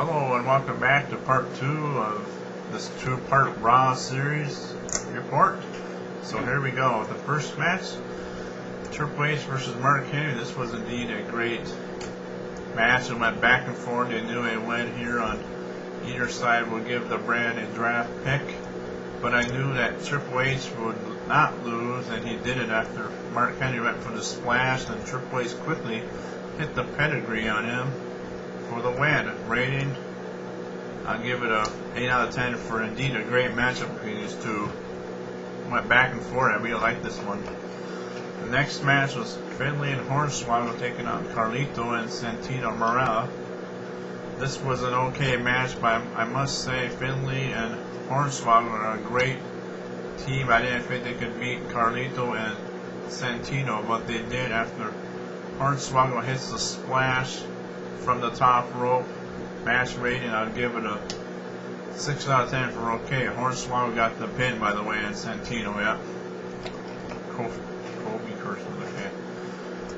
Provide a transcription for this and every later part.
Hello and welcome back to part 2 of this 2-part Raw series report. So here we go. The first match, Triple H versus Mark Henry. This was indeed a great match. It went back and forth. They knew a win here on either side would give the brand a draft pick. But I knew that Triple H would not lose, and he did it after Mark Henry went for the splash, and Triple H quickly hit the pedigree on him for the win. Rating, I'll give it a 8 out of 10 for indeed a great matchup between these two. Went back and forth. I really liked this one. The next match was Finlay and Hornswoggle taking on Carlito and Santino Marella. This was an okay match, but I must say Finlay and Hornswoggle are a great team. I didn't think they could beat Carlito and Santino, but they did after Hornswoggle hits the splash from the top rope. Match rating, I'd give it a 6 out of 10 for okay. Hornswoggle got the pin, by the way, and Santino, yeah. Kobe Curse, okay.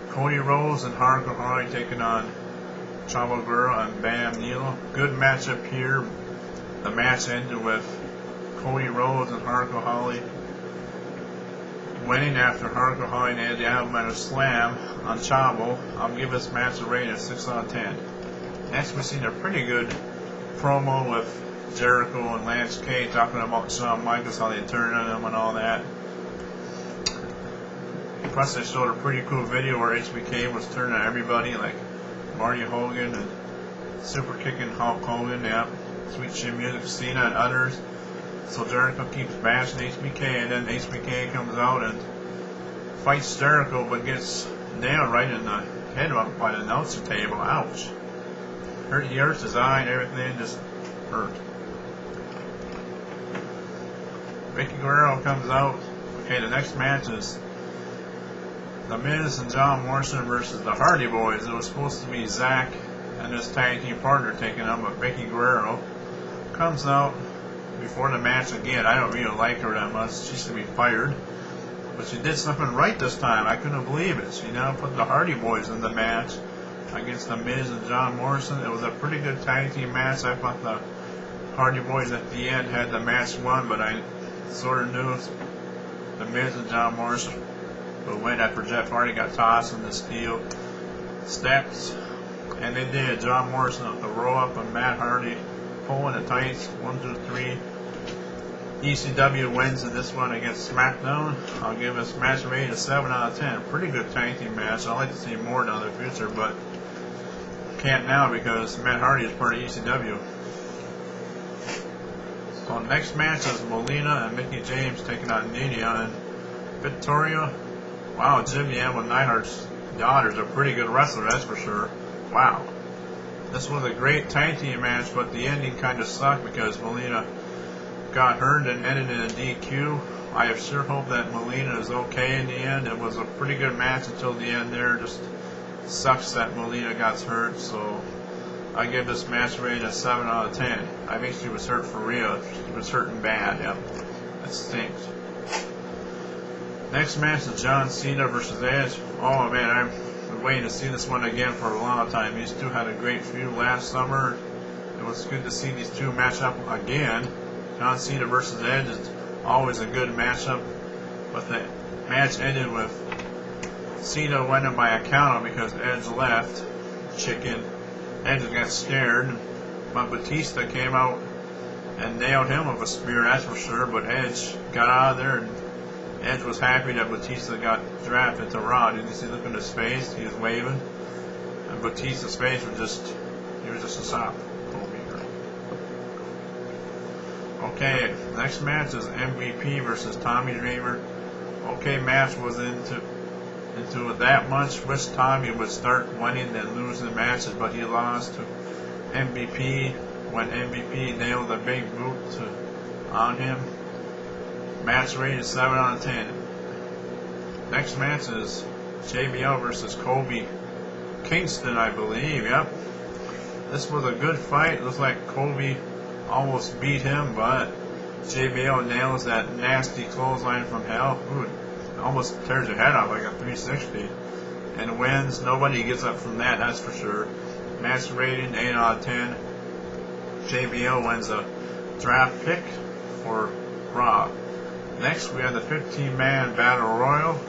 Cody Rhodes and Hardcore Holly taking on Chawal and Bam Neal. Good matchup here. The match ended with Cody Rhodes and Hardcore Holly winning after Hardcore Holly nailed the Alabama Slam on Chawal. I'll give this match a rating of 6 out of 10. Next, we've seen a pretty good promo with Jericho and Lance K talking about Shawn Michaels, how they turned on him and all that. Plus, they showed a pretty cool video where HBK was turning on everybody, like Marty Hogan and super kicking Hulk Hogan, yeah. Sweet Chin Music, Cena, and others. So Jericho keeps bashing HBK, and then HBK comes out and fights Jericho, but gets nailed right in the head by the announcer table. Ouch. He hurts his eye and everything, just hurt. Vicky Guerrero comes out. Okay, the next match is The Miz and John Morrison versus the Hardy Boys. It was supposed to be Zach and his tag team partner taking on, but Vicky Guerrero comes out before the match again. I don't really like her that much. She should be fired. But she did something right this time. I couldn't believe it. She now put the Hardy Boys in the match against The Miz and John Morrison. It was a pretty good tag team match. I thought the Hardy Boys at the end had the match won, but I sort of knew The Miz and John Morrison would win after Jeff Hardy got tossed in the steel steps. And they did. John Morrison up the roll up and Matt Hardy pulling the tights. 1, 2, 3. ECW wins in this one against SmackDown. I'll give this match rating a 7 out of 10. Pretty good tag team match. I'd like to see more down the future, but can't now because Matt Hardy is part of ECW. So next match is Melina and Mickie James taking on Nia and Victoria. Wow, Jimmy Ann Neidhart's daughter's a pretty good wrestler, that's for sure. Wow. This was a great tag team match, but the ending kind of sucked because Melina got hurt and ended in a DQ. I sure hope that Melina is okay in the end. It was a pretty good match until the end there. Just sucks that Melina got hurt, so I give this match rating a 7 out of 10. I think she was hurt for real. She was hurting bad, yeah. That stinks. Next match is John Cena versus Edge. Oh man, I've been waiting to see this one again for a long time. These two had a great feud last summer. It was good to see these two match up again. John Cena versus Edge is always a good matchup, but the match ended with Cena winning by a countout because Edge left. Chicken. Edge got scared, but Batista came out and nailed him with a spear, that's for sure, but Edge got out of there, and Edge was happy that Batista got drafted to Raw. Did you see the look on his face? He was waving, and Batista's face was just a sob. Okay, next match is MVP versus Tommy Dreamer. Okay, match was into it that much. Wish Tommy would start winning and losing matches, but he lost to MVP when MVP nailed a big boot on him. Match rated 7 out of 10. Next match is JBL versus Kobe Kingston, I believe. Yep. This was a good fight. It looks like Kobe almost beat him, but JBL nails that nasty clothesline from hell. Ooh, almost tears your head off like a 360. And wins. Nobody gets up from that, that's for sure. Match rating 8 out of 10. JBL wins a draft pick for Raw. Next, we have the 15-man Battle Royal.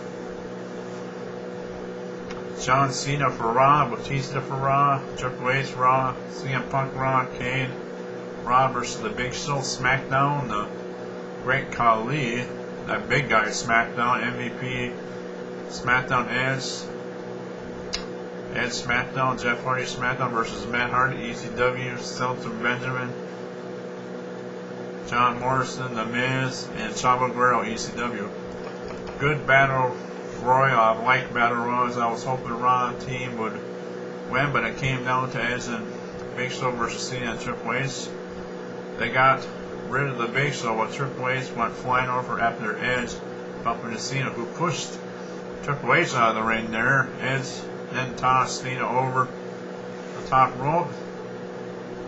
John Cena for Raw, Batista for Raw, Triple H Raw, CM Punk Raw, Kane Raw versus the Big Show SmackDown, the Great Khali, that big guy SmackDown, MVP SmackDown Edge SmackDown, Jeff Hardy SmackDown versus Matt Hardy, ECW, Shelton Benjamin, John Morrison, The Miz, and Chavo Guerrero, ECW. Good battle royal. I like battle royals. I was hoping the Raw team would win, but it came down to Edge and Big Show versus Cena and Triple H. They got rid of the Big Show, while Triple H went flying over after Edge bumping into Cena, who pushed Triple H out of the ring there. Edge then tossed Cena over the top rope.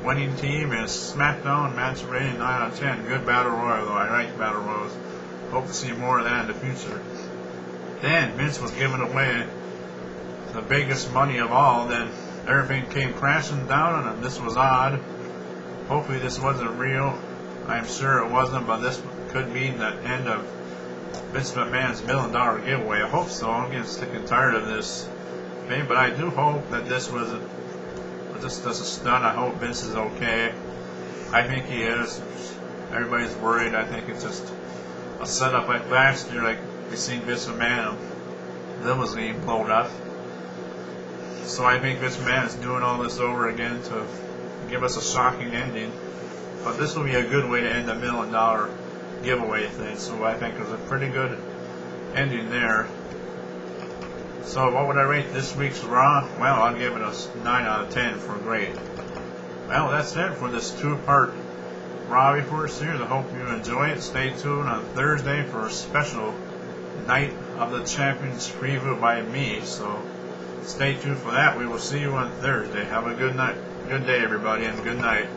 Winning team is SmackDown, match rating 9 out of 10. Good battle royal, though. I like battle royals. Hope to see more of that in the future. Then Vince was giving away the biggest money of all. Then everything came crashing down on him. This was odd. Hopefully this wasn't real. I'm sure it wasn't, but this could mean the end of Vince McMahon's $1 million giveaway. I hope so. I'm getting sick and tired of this thing, but I do hope that this wasn't just a stunt. I hope Vince is okay. I think he is. Everybody's worried. I think it's just a setup like last year, like we seen Vince McMahon limousine blown up. So I think Vince McMahon is doing all this over again to give us a shocking ending. But this will be a good way to end the $1 million giveaway thing. So I think it was a pretty good ending there. So what would I rate this week's Raw? Well, I'll give it a 9 out of 10 for great. Well, that's it for this 2-part Raw Report series. I hope you enjoy it. Stay tuned on Thursday for a special Night of the Champions preview by me. So stay tuned for that. We will see you on Thursday. Have a good night. Good day, everybody, and good night.